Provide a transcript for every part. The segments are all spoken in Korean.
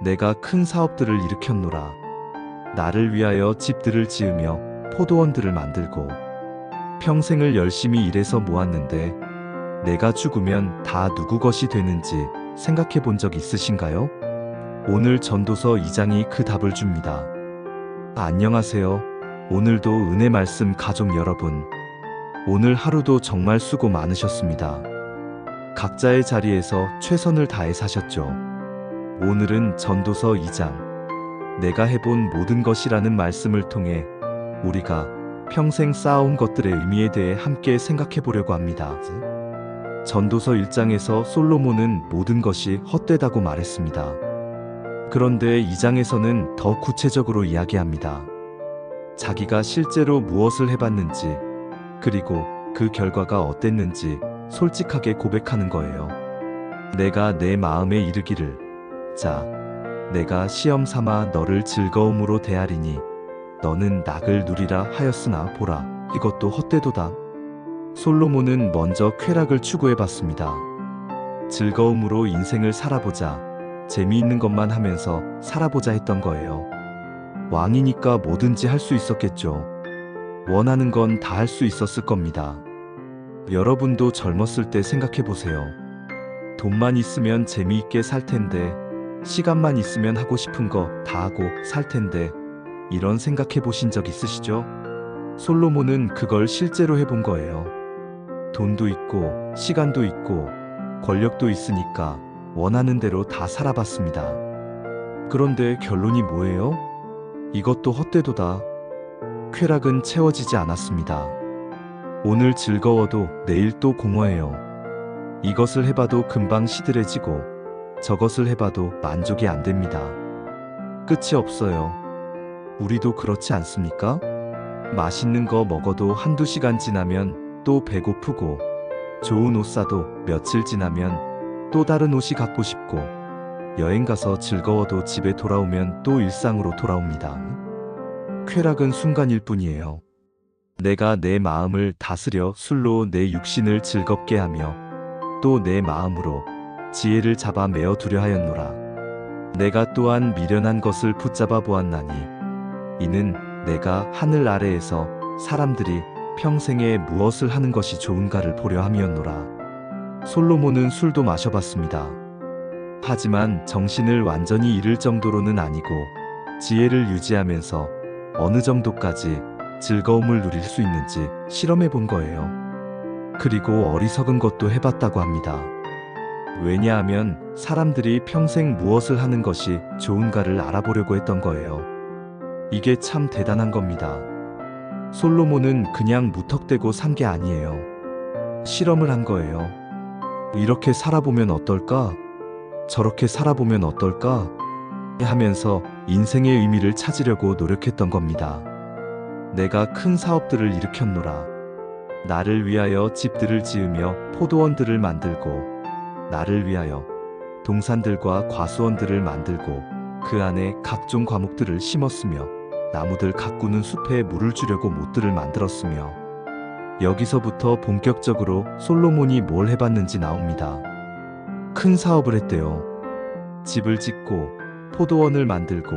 내가 큰 사업들을 일으켰노라. 나를 위하여 집들을 지으며 포도원들을 만들고 평생을 열심히 일해서 모았는데 내가 죽으면 다 누구 것이 되는지 생각해 본 적 있으신가요? 오늘 전도서 2장이 그 답을 줍니다. 안녕하세요. 오늘도 은혜 말씀 가족 여러분. 오늘 하루도 정말 수고 많으셨습니다. 각자의 자리에서 최선을 다해 사셨죠. 오늘은 전도서 2장, 내가 해본 모든 것이라는 말씀을 통해 우리가 평생 쌓아온 것들의 의미에 대해 함께 생각해 보려고 합니다. 전도서 1장에서 솔로몬은 모든 것이 헛되다고 말했습니다. 그런데 2장에서는 더 구체적으로 이야기합니다. 자기가 실제로 무엇을 해봤는지, 그리고 그 결과가 어땠는지 솔직하게 고백하는 거예요. 내가 내 마음에 이르기를, 자, 내가 시험 삼아 너를 즐거움으로 대하리니 너는 낙을 누리라 하였으나 보라, 이것도 헛되도다. 솔로몬은 먼저 쾌락을 추구해봤습니다. 즐거움으로 인생을 살아보자, 재미있는 것만 하면서 살아보자 했던 거예요. 왕이니까 뭐든지 할 수 있었겠죠. 원하는 건 다 할 수 있었을 겁니다. 여러분도 젊었을 때 생각해보세요. 돈만 있으면 재미있게 살 텐데, 시간만 있으면 하고 싶은 거 다 하고 살 텐데, 이런 생각해 보신 적 있으시죠? 솔로몬은 그걸 실제로 해본 거예요. 돈도 있고, 시간도 있고, 권력도 있으니까 원하는 대로 다 살아봤습니다. 그런데 결론이 뭐예요? 이것도 헛되도다. 쾌락은 채워지지 않았습니다. 오늘 즐거워도 내일 또 공허해요. 이것을 해봐도 금방 시들해지고, 저것을 해봐도 만족이 안 됩니다. 끝이 없어요. 우리도 그렇지 않습니까? 맛있는 거 먹어도 한두 시간 지나면 또 배고프고, 좋은 옷 사도 며칠 지나면 또 다른 옷이 갖고 싶고, 여행 가서 즐거워도 집에 돌아오면 또 일상으로 돌아옵니다. 쾌락은 순간일 뿐이에요. 내가 내 마음을 다스려 술로 내 육신을 즐겁게 하며 또 내 마음으로 지혜를 잡아 메어 두려 하였노라. 내가 또한 미련한 것을 붙잡아 보았나니 이는 내가 하늘 아래에서 사람들이 평생에 무엇을 하는 것이 좋은가를 보려 함이었노라. 솔로몬은 술도 마셔봤습니다. 하지만 정신을 완전히 잃을 정도로는 아니고 지혜를 유지하면서 어느 정도까지 즐거움을 누릴 수 있는지 실험해 본 거예요. 그리고 어리석은 것도 해봤다고 합니다. 왜냐하면 사람들이 평생 무엇을 하는 것이 좋은가를 알아보려고 했던 거예요. 이게 참 대단한 겁니다. 솔로몬은 그냥 무턱대고 산 게 아니에요. 실험을 한 거예요. 이렇게 살아보면 어떨까? 저렇게 살아보면 어떨까? 하면서 인생의 의미를 찾으려고 노력했던 겁니다. 내가 큰 사업들을 일으켰노라. 나를 위하여 집들을 지으며 포도원들을 만들고, 나를 위하여 동산들과 과수원들을 만들고 그 안에 각종 과목들을 심었으며 나무들 가꾸는 숲에 물을 주려고 못들을 만들었으며. 여기서부터 본격적으로 솔로몬이 뭘 해봤는지 나옵니다. 큰 사업을 했대요. 집을 짓고 포도원을 만들고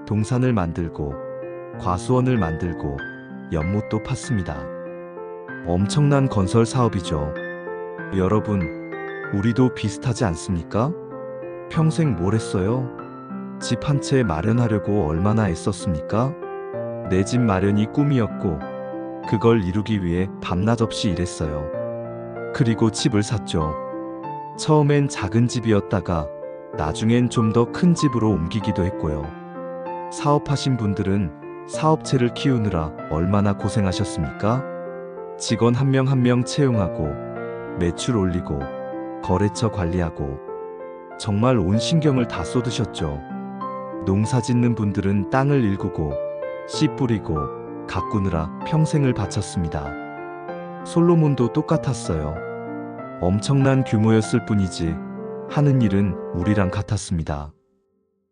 동산을 만들고 과수원을 만들고 연못도 팠습니다. 엄청난 건설 사업이죠. 여러분, 우리도 비슷하지 않습니까? 평생 뭘 했어요? 집 한 채 마련하려고 얼마나 애썼습니까? 내 집 마련이 꿈이었고 그걸 이루기 위해 밤낮 없이 일했어요. 그리고 집을 샀죠. 처음엔 작은 집이었다가 나중엔 좀 더 큰 집으로 옮기기도 했고요. 사업하신 분들은 사업체를 키우느라 얼마나 고생하셨습니까? 직원 한 명 한 명 채용하고 매출 올리고 거래처 관리하고 정말 온 신경을 다 쏟으셨죠. 농사 짓는 분들은 땅을 일구고 씨 뿌리고 가꾸느라 평생을 바쳤습니다. 솔로몬도 똑같았어요. 엄청난 규모였을 뿐이지 하는 일은 우리랑 같았습니다.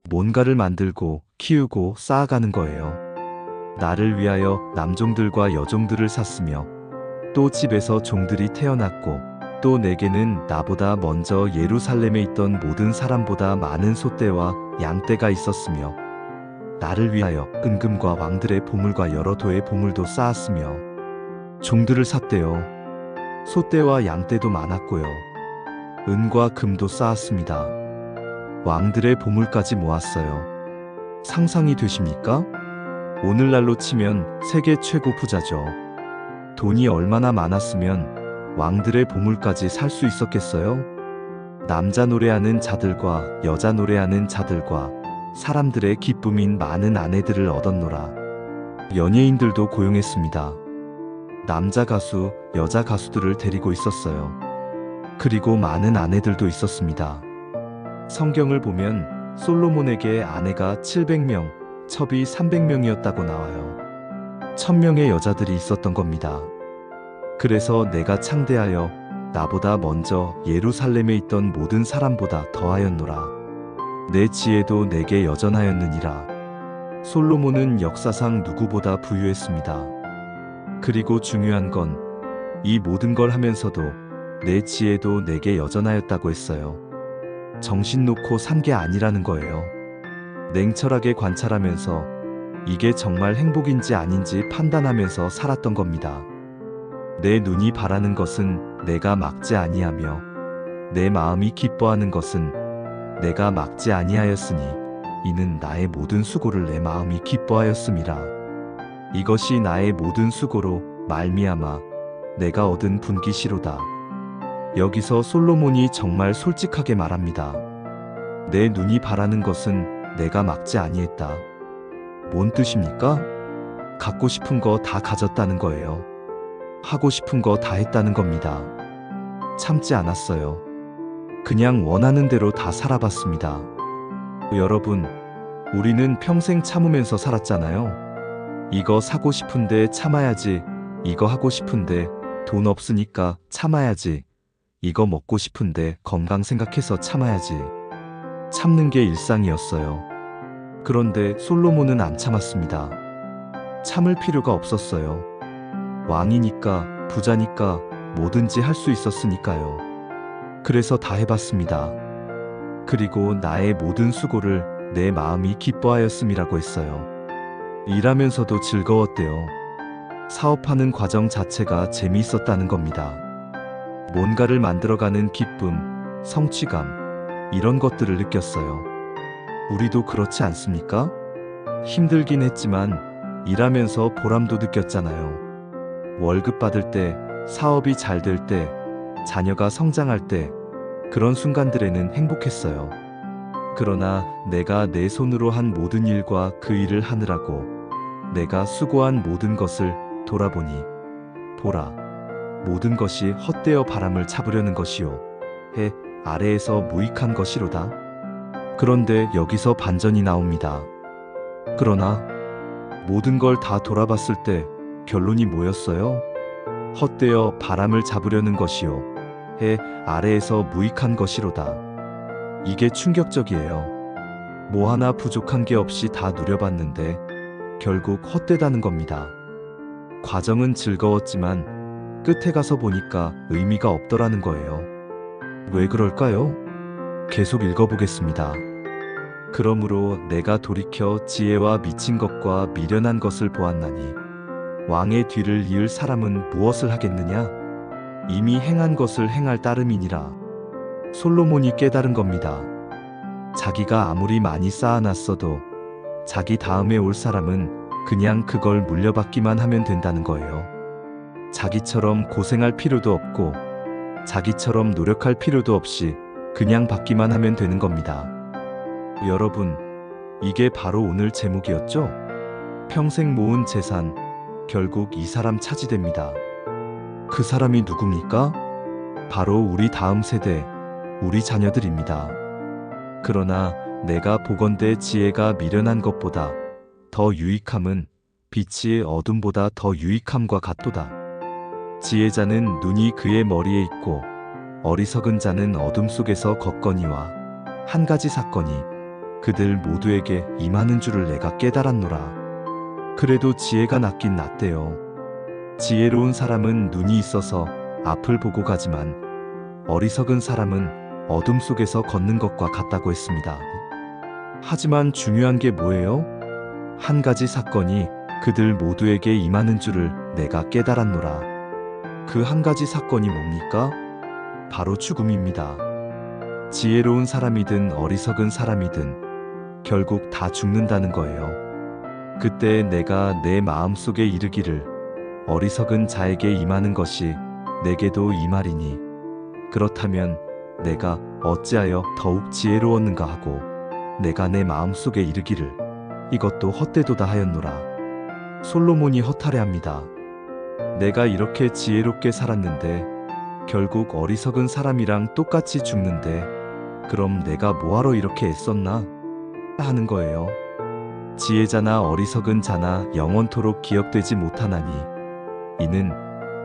뭔가를 만들고 키우고 쌓아가는 거예요. 나를 위하여 남종들과 여종들을 샀으며 또 집에서 종들이 태어났고 또 내게는 나보다 먼저 예루살렘에 있던 모든 사람보다 많은 소떼와 양떼가 있었으며 나를 위하여 은금과 왕들의 보물과 여러 도의 보물도 쌓았으며 종들을 샀대요. 소떼와 양떼도 많았고요. 은과 금도 쌓았습니다. 왕들의 보물까지 모았어요. 상상이 되십니까? 오늘날로 치면 세계 최고 부자죠. 돈이 얼마나 많았으면 왕들의 보물까지 살 수 있었겠어요? 남자 노래하는 자들과 여자 노래하는 자들과 사람들의 기쁨인 많은 아내들을 얻었노라. 연예인들도 고용했습니다. 남자 가수, 여자 가수들을 데리고 있었어요. 그리고 많은 아내들도 있었습니다. 성경을 보면 솔로몬에게 아내가 700명, 첩이 300명이었다고 나와요. 1000명의 여자들이 있었던 겁니다. 그래서 내가 창대하여 나보다 먼저 예루살렘에 있던 모든 사람보다 더하였노라. 내 지혜도 내게 여전하였느니라. 솔로몬은 역사상 누구보다 부유했습니다. 그리고 중요한 건 이 모든 걸 하면서도 내 지혜도 내게 여전하였다고 했어요. 정신 놓고 산 게 아니라는 거예요. 냉철하게 관찰하면서 이게 정말 행복인지 아닌지 판단하면서 살았던 겁니다. 내 눈이 바라는 것은 내가 막지 아니하며 내 마음이 기뻐하는 것은 내가 막지 아니하였으니 이는 나의 모든 수고를 내 마음이 기뻐하였음이라. 이것이 나의 모든 수고로 말미암아 내가 얻은 분깃이로다. 여기서 솔로몬이 정말 솔직하게 말합니다. 내 눈이 바라는 것은 내가 막지 아니했다. 뭔 뜻입니까? 갖고 싶은 거 다 가졌다는 거예요. 하고 싶은 거 다 했다는 겁니다. 참지 않았어요. 그냥 원하는 대로 다 살아봤습니다. 여러분, 우리는 평생 참으면서 살았잖아요. 이거 사고 싶은데 참아야지. 이거 하고 싶은데 돈 없으니까 참아야지. 이거 먹고 싶은데 건강 생각해서 참아야지. 참는 게 일상이었어요. 그런데 솔로몬은 안 참았습니다. 참을 필요가 없었어요. 왕이니까, 부자니까 뭐든지 할 수 있었으니까요. 그래서 다 해봤습니다. 그리고 나의 모든 수고를 내 마음이 기뻐하였음이라고 했어요. 일하면서도 즐거웠대요. 사업하는 과정 자체가 재미있었다는 겁니다. 뭔가를 만들어가는 기쁨, 성취감, 이런 것들을 느꼈어요. 우리도 그렇지 않습니까? 힘들긴 했지만 일하면서 보람도 느꼈잖아요. 월급 받을 때, 사업이 잘 될 때, 자녀가 성장할 때, 그런 순간들에는 행복했어요. 그러나 내가 내 손으로 한 모든 일과 그 일을 하느라고 내가 수고한 모든 것을 돌아보니 보라, 모든 것이 헛되어 바람을 잡으려는 것이요 해 아래에서 무익한 것이로다. 그런데 여기서 반전이 나옵니다. 그러나 모든 걸 다 돌아봤을 때 결론이 뭐였어요? 헛되어 바람을 잡으려는 것이요 해 아래에서 무익한 것이로다. 이게 충격적이에요. 뭐 하나 부족한 게 없이 다 누려봤는데 결국 헛되다는 겁니다. 과정은 즐거웠지만 끝에 가서 보니까 의미가 없더라는 거예요. 왜 그럴까요? 계속 읽어보겠습니다. 그러므로 내가 돌이켜 지혜와 미친 것과 미련한 것을 보았나니 왕의 뒤를 이을 사람은 무엇을 하겠느냐? 이미 행한 것을 행할 따름이니라. 솔로몬이 깨달은 겁니다. 자기가 아무리 많이 쌓아놨어도 자기 다음에 올 사람은 그냥 그걸 물려받기만 하면 된다는 거예요. 자기처럼 고생할 필요도 없고 자기처럼 노력할 필요도 없이 그냥 받기만 하면 되는 겁니다. 여러분, 이게 바로 오늘 제목이었죠? 평생 모은 재산, 결국 이 사람 차지됩니다. 그 사람이 누굽니까? 바로 우리 다음 세대, 우리 자녀들입니다. 그러나 내가 보건대 지혜가 미련한 것보다 더 유익함은 빛이 어둠보다 더 유익함과 같도다. 지혜자는 눈이 그의 머리에 있고 어리석은 자는 어둠 속에서 걷거니와 한 가지 사건이 그들 모두에게 임하는 줄을 내가 깨달았노라. 그래도 지혜가 낫긴 낫대요. 지혜로운 사람은 눈이 있어서 앞을 보고 가지만 어리석은 사람은 어둠 속에서 걷는 것과 같다고 했습니다. 하지만 중요한 게 뭐예요? 한 가지 사건이 그들 모두에게 임하는 줄을 내가 깨달았노라. 그 한 가지 사건이 뭡니까? 바로 죽음입니다. 지혜로운 사람이든 어리석은 사람이든 결국 다 죽는다는 거예요. 그때 내가 내 마음속에 이르기를 어리석은 자에게 임하는 것이 내게도 임하리니 그렇다면 내가 어찌하여 더욱 지혜로웠는가 하고 내가 내 마음속에 이르기를 이것도 헛되도다 하였노라. 솔로몬이 허탈해합니다. 내가 이렇게 지혜롭게 살았는데 결국 어리석은 사람이랑 똑같이 죽는데 그럼 내가 뭐하러 이렇게 애썼나? 하는 거예요. 지혜자나 어리석은 자나 영원토록 기억되지 못하나니 이는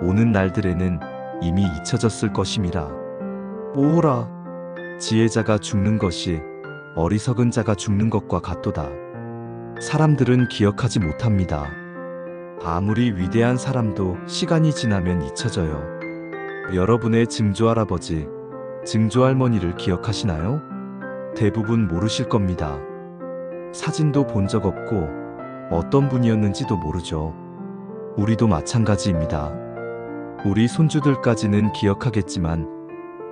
오는 날들에는 이미 잊혀졌을 것임이라. 오호라, 지혜자가 죽는 것이 어리석은 자가 죽는 것과 같도다. 사람들은 기억하지 못합니다. 아무리 위대한 사람도 시간이 지나면 잊혀져요. 여러분의 증조할아버지, 증조할머니를 기억하시나요? 대부분 모르실 겁니다. 사진도 본 적 없고 어떤 분이었는지도 모르죠. 우리도 마찬가지입니다. 우리 손주들까지는 기억하겠지만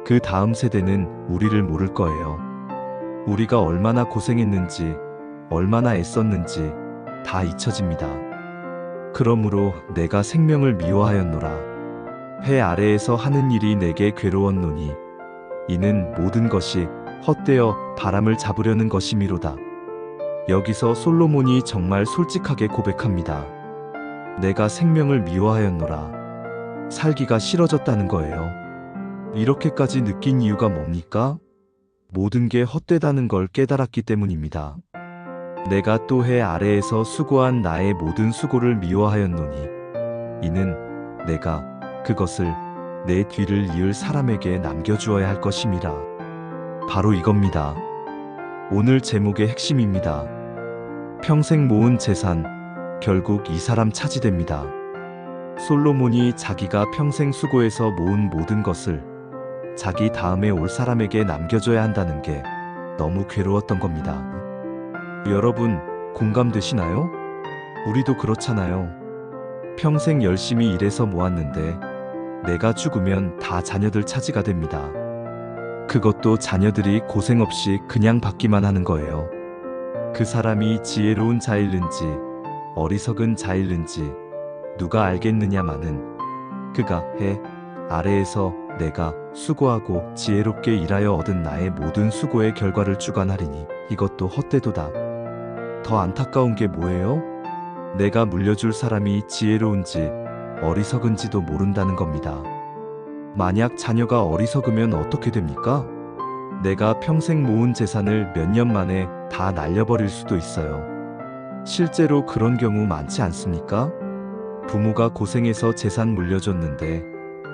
그 다음 세대는 우리를 모를 거예요. 우리가 얼마나 고생했는지, 얼마나 애썼는지 다 잊혀집니다. 그러므로 내가 생명을 미워하였노라. 해 아래에서 하는 일이 내게 괴로웠노니 이는 모든 것이 헛되어 바람을 잡으려는 것이미로다. 여기서 솔로몬이 정말 솔직하게 고백합니다. 내가 생명을 미워하였노라. 살기가 싫어졌다는 거예요. 이렇게까지 느낀 이유가 뭡니까? 모든 게 헛되다는 걸 깨달았기 때문입니다. 내가 또 해 아래에서 수고한 나의 모든 수고를 미워하였노니 이는 내가 그것을 내 뒤를 이을 사람에게 남겨주어야 할 것임이라. 바로 이겁니다. 오늘 제목의 핵심입니다. 평생 모은 재산, 결국 이 사람 차지됩니다. 솔로몬이 자기가 평생 수고해서 모은 모든 것을 자기 다음에 올 사람에게 남겨줘야 한다는 게 너무 괴로웠던 겁니다. 여러분, 공감되시나요? 우리도 그렇잖아요. 평생 열심히 일해서 모았는데 내가 죽으면 다 자녀들 차지가 됩니다. 그것도 자녀들이 고생 없이 그냥 받기만 하는 거예요. 그 사람이 지혜로운 자일는지 어리석은 자일는지 누가 알겠느냐마는 그가 해 아래에서 내가 수고하고 지혜롭게 일하여 얻은 나의 모든 수고의 결과를 주관하리니 이것도 헛되도다. 더 안타까운 게 뭐예요? 내가 물려줄 사람이 지혜로운지 어리석은지도 모른다는 겁니다. 만약 자녀가 어리석으면 어떻게 됩니까? 내가 평생 모은 재산을 몇 년 만에 다 날려버릴 수도 있어요. 실제로 그런 경우 많지 않습니까? 부모가 고생해서 재산 물려줬는데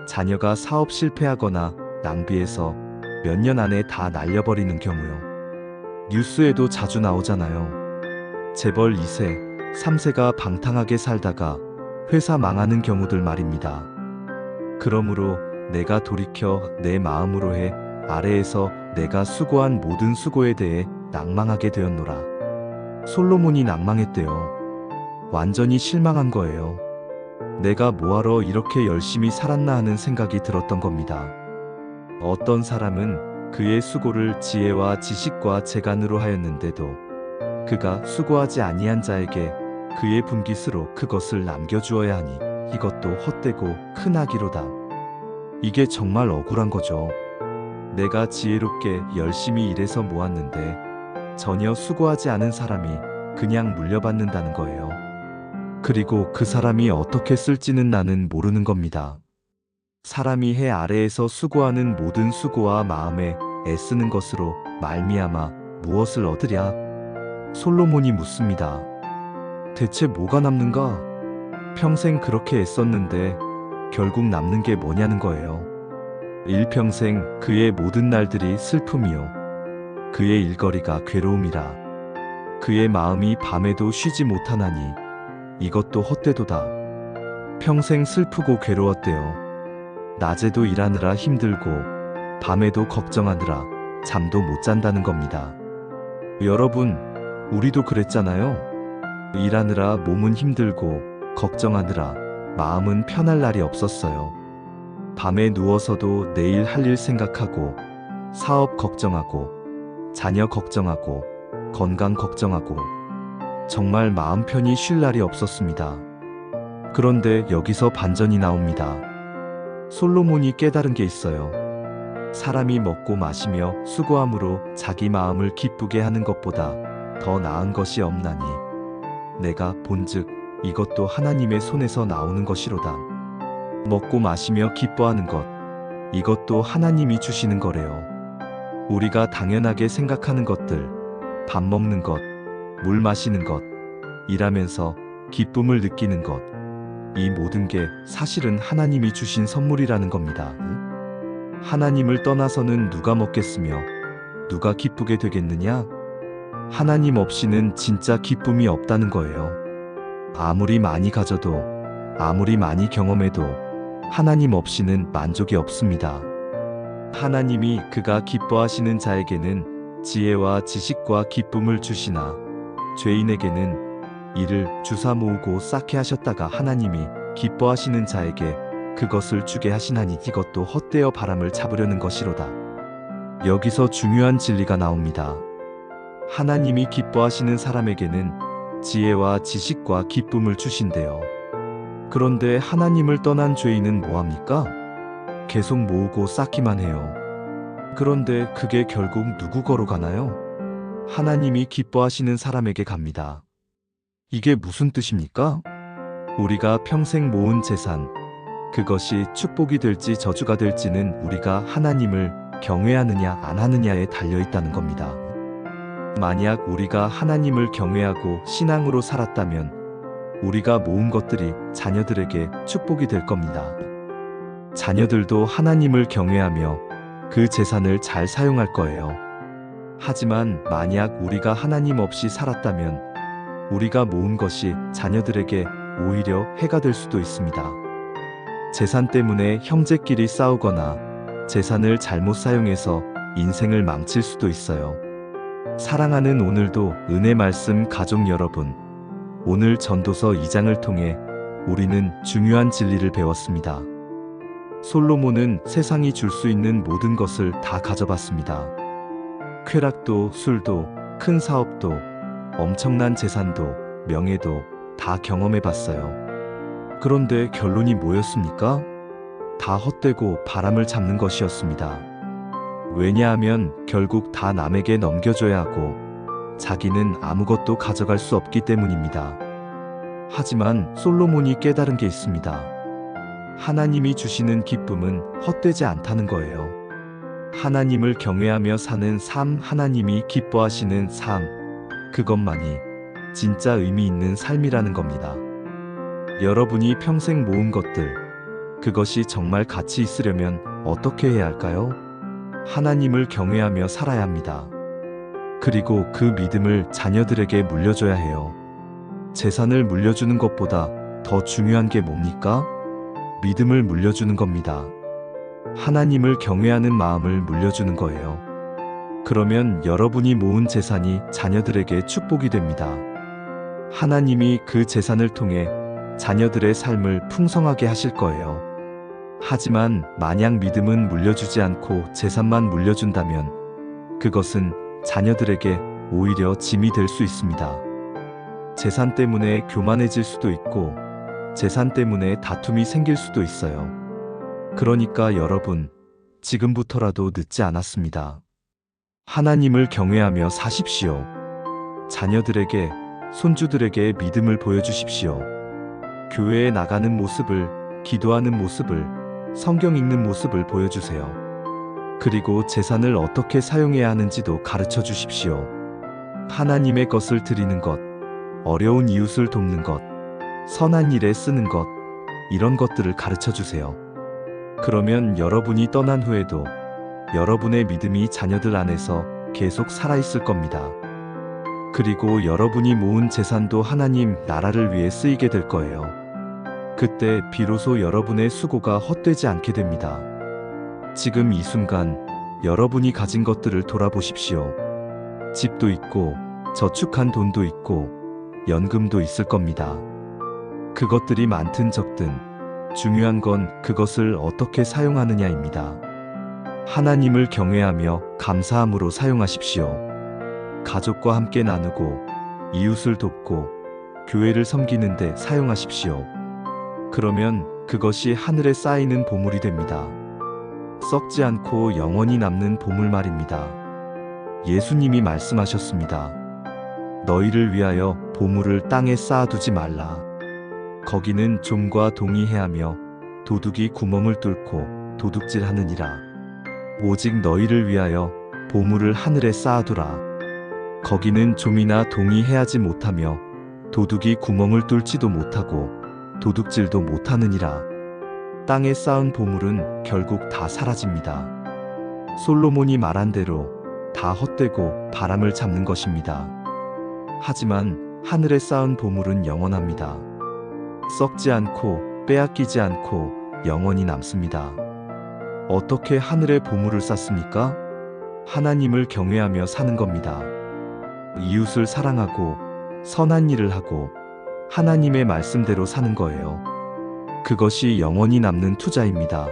자녀가 사업 실패하거나 낭비해서 몇 년 안에 다 날려버리는 경우요. 뉴스에도 자주 나오잖아요. 재벌 2세, 3세가 방탕하게 살다가 회사 망하는 경우들 말입니다. 그러므로 내가 돌이켜 내 마음으로 해 아래에서 내가 수고한 모든 수고에 대해 낭망하게 되었노라. 솔로몬이 낭망했대요. 완전히 실망한 거예요. 내가 뭐하러 이렇게 열심히 살았나 하는 생각이 들었던 겁니다. 어떤 사람은 그의 수고를 지혜와 지식과 재간으로 하였는데도 그가 수고하지 아니한 자에게 그의 분깃으로 그것을 남겨주어야 하니 이것도 헛되고 큰 악이로다. 이게 정말 억울한 거죠. 내가 지혜롭게 열심히 일해서 모았는데 전혀 수고하지 않은 사람이 그냥 물려받는다는 거예요. 그리고 그 사람이 어떻게 쓸지는 나는 모르는 겁니다. 사람이 해 아래에서 수고하는 모든 수고와 마음에 애쓰는 것으로 말미암아 무엇을 얻으랴? 솔로몬이 묻습니다. 대체 뭐가 남는가? 평생 그렇게 애썼는데 결국 남는 게 뭐냐는 거예요. 일평생 그의 모든 날들이 슬픔이요 그의 일거리가 괴로움이라. 그의 마음이 밤에도 쉬지 못하나니 이것도 헛되도다. 평생 슬프고 괴로웠대요. 낮에도 일하느라 힘들고 밤에도 걱정하느라 잠도 못 잔다는 겁니다. 여러분, 우리도 그랬잖아요. 일하느라 몸은 힘들고 걱정하느라 마음은 편할 날이 없었어요. 밤에 누워서도 내일 할 일 생각하고 사업 걱정하고 자녀 걱정하고 건강 걱정하고 정말 마음 편히 쉴 날이 없었습니다. 그런데 여기서 반전이 나옵니다. 솔로몬이 깨달은 게 있어요. 사람이 먹고 마시며 수고함으로 자기 마음을 기쁘게 하는 것보다 더 나은 것이 없나니 내가 본즉 이것도 하나님의 손에서 나오는 것이로다. 먹고 마시며 기뻐하는 것, 이것도 하나님이 주시는 거래요. 우리가 당연하게 생각하는 것들, 밥 먹는 것, 물 마시는 것, 일하면서 기쁨을 느끼는 것, 이 모든 게 사실은 하나님이 주신 선물이라는 겁니다. 하나님을 떠나서는 누가 먹겠으며 누가 기쁘게 되겠느냐? 하나님 없이는 진짜 기쁨이 없다는 거예요. 아무리 많이 가져도 아무리 많이 경험해도 하나님 없이는 만족이 없습니다. 하나님이 그가 기뻐하시는 자에게는 지혜와 지식과 기쁨을 주시나 죄인에게는 이를 주사 모으고 쌓게 하셨다가 하나님이 기뻐하시는 자에게 그것을 주게 하시나니 이것도 헛되어 바람을 잡으려는 것이로다. 여기서 중요한 진리가 나옵니다. 하나님이 기뻐하시는 사람에게는 지혜와 지식과 기쁨을 주신대요. 그런데 하나님을 떠난 죄인은 뭐합니까? 계속 모으고 쌓기만 해요. 그런데 그게 결국 누구 거로 가나요? 하나님이 기뻐하시는 사람에게 갑니다. 이게 무슨 뜻입니까? 우리가 평생 모은 재산, 그것이 축복이 될지 저주가 될지는 우리가 하나님을 경외하느냐 안 하느냐에 달려있다는 겁니다. 만약 우리가 하나님을 경외하고 신앙으로 살았다면 우리가 모은 것들이 자녀들에게 축복이 될 겁니다. 자녀들도 하나님을 경외하며 그 재산을 잘 사용할 거예요. 하지만 만약 우리가 하나님 없이 살았다면 우리가 모은 것이 자녀들에게 오히려 해가 될 수도 있습니다. 재산 때문에 형제끼리 싸우거나 재산을 잘못 사용해서 인생을 망칠 수도 있어요. 사랑하는 오늘도 은혜 말씀 가족 여러분, 오늘 전도서 2장을 통해 우리는 중요한 진리를 배웠습니다. 솔로몬은 세상이 줄 수 있는 모든 것을 다 가져봤습니다. 쾌락도, 술도, 큰 사업도, 엄청난 재산도, 명예도 다 경험해봤어요. 그런데 결론이 뭐였습니까? 다 헛되고 바람을 잡는 것이었습니다. 왜냐하면 결국 다 남에게 넘겨줘야 하고 자기는 아무것도 가져갈 수 없기 때문입니다. 하지만 솔로몬이 깨달은 게 있습니다. 하나님이 주시는 기쁨은 헛되지 않다는 거예요. 하나님을 경외하며 사는 삶, 하나님이 기뻐하시는 삶, 그것만이 진짜 의미 있는 삶이라는 겁니다. 여러분이 평생 모은 것들, 그것이 정말 가치 있으려면 어떻게 해야 할까요? 하나님을 경외하며 살아야 합니다. 그리고 그 믿음을 자녀들에게 물려줘야 해요. 재산을 물려주는 것보다 더 중요한 게 뭡니까? 믿음을 물려주는 겁니다. 하나님을 경외하는 마음을 물려주는 거예요. 그러면 여러분이 모은 재산이 자녀들에게 축복이 됩니다. 하나님이 그 재산을 통해 자녀들의 삶을 풍성하게 하실 거예요. 하지만 만약 믿음은 물려주지 않고 재산만 물려준다면 그것은 자녀들에게 오히려 짐이 될 수 있습니다. 재산 때문에 교만해질 수도 있고 재산 때문에 다툼이 생길 수도 있어요. 그러니까 여러분, 지금부터라도 늦지 않았습니다. 하나님을 경외하며 사십시오. 자녀들에게, 손주들에게 믿음을 보여주십시오. 교회에 나가는 모습을, 기도하는 모습을, 성경 읽는 모습을 보여주세요. 그리고 재산을 어떻게 사용해야 하는지도 가르쳐 주십시오. 하나님의 것을 드리는 것, 어려운 이웃을 돕는 것, 선한 일에 쓰는 것, 이런 것들을 가르쳐 주세요. 그러면 여러분이 떠난 후에도 여러분의 믿음이 자녀들 안에서 계속 살아있을 겁니다. 그리고 여러분이 모은 재산도 하나님 나라를 위해 쓰이게 될 거예요. 그때 비로소 여러분의 수고가 헛되지 않게 됩니다. 지금 이 순간 여러분이 가진 것들을 돌아보십시오. 집도 있고, 저축한 돈도 있고, 연금도 있을 겁니다. 그것들이 많든 적든 중요한 건 그것을 어떻게 사용하느냐입니다. 하나님을 경외하며 감사함으로 사용하십시오. 가족과 함께 나누고, 이웃을 돕고, 교회를 섬기는 데 사용하십시오. 그러면 그것이 하늘에 쌓이는 보물이 됩니다. 썩지 않고 영원히 남는 보물 말입니다. 예수님이 말씀하셨습니다. 너희를 위하여 보물을 땅에 쌓아두지 말라. 거기는 좀과 동이 해하며 도둑이 구멍을 뚫고 도둑질하느니라. 오직 너희를 위하여 보물을 하늘에 쌓아두라. 거기는 좀이나 동이 해하지 못하며 도둑이 구멍을 뚫지도 못하고 도둑질도 못하느니라. 땅에 쌓은 보물은 결국 다 사라집니다. 솔로몬이 말한 대로 다 헛되고 바람을 잡는 것입니다. 하지만 하늘에 쌓은 보물은 영원합니다. 썩지 않고 빼앗기지 않고 영원히 남습니다. 어떻게 하늘에 보물을 쌓습니까? 하나님을 경외하며 사는 겁니다. 이웃을 사랑하고 선한 일을 하고 하나님의 말씀대로 사는 거예요. 그것이 영원히 남는 투자입니다.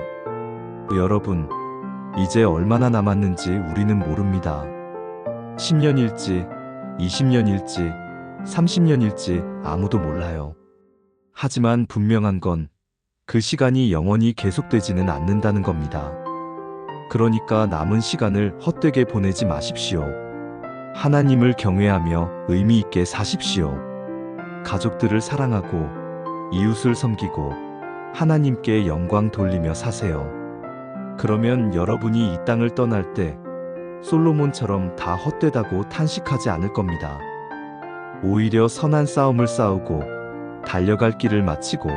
여러분, 이제 얼마나 남았는지 우리는 모릅니다. 10년일지, 20년일지, 30년일지 아무도 몰라요. 하지만 분명한 건 그 시간이 영원히 계속되지는 않는다는 겁니다. 그러니까 남은 시간을 헛되게 보내지 마십시오. 하나님을 경외하며 의미 있게 사십시오. 가족들을 사랑하고 이웃을 섬기고 하나님께 영광 돌리며 사세요. 그러면 여러분이 이 땅을 떠날 때 솔로몬처럼 다 헛되다고 탄식하지 않을 겁니다. 오히려 선한 싸움을 싸우고 달려갈 길을 마치고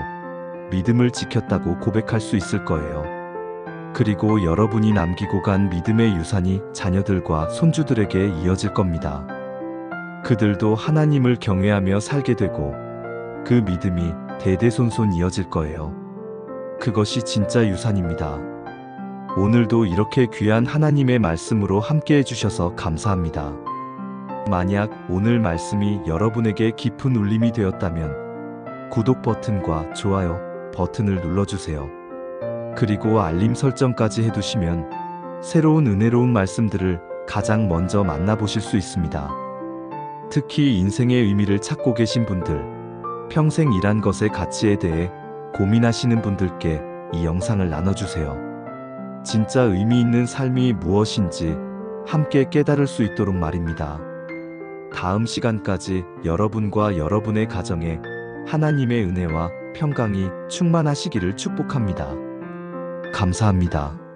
믿음을 지켰다고 고백할 수 있을 거예요. 그리고 여러분이 남기고 간 믿음의 유산이 자녀들과 손주들에게 이어질 겁니다. 그들도 하나님을 경외하며 살게 되고 그 믿음이 대대손손 이어질 거예요. 그것이 진짜 유산입니다. 오늘도 이렇게 귀한 하나님의 말씀으로 함께 해주셔서 감사합니다. 만약 오늘 말씀이 여러분에게 깊은 울림이 되었다면 구독 버튼과 좋아요 버튼을 눌러주세요. 그리고 알림 설정까지 해두시면 새로운 은혜로운 말씀들을 가장 먼저 만나보실 수 있습니다. 특히 인생의 의미를 찾고 계신 분들, 평생 일한 것의 가치에 대해 고민하시는 분들께 이 영상을 나눠주세요. 진짜 의미 있는 삶이 무엇인지 함께 깨달을 수 있도록 말입니다. 다음 시간까지 여러분과 여러분의 가정에 하나님의 은혜와 평강이 충만하시기를 축복합니다. 감사합니다.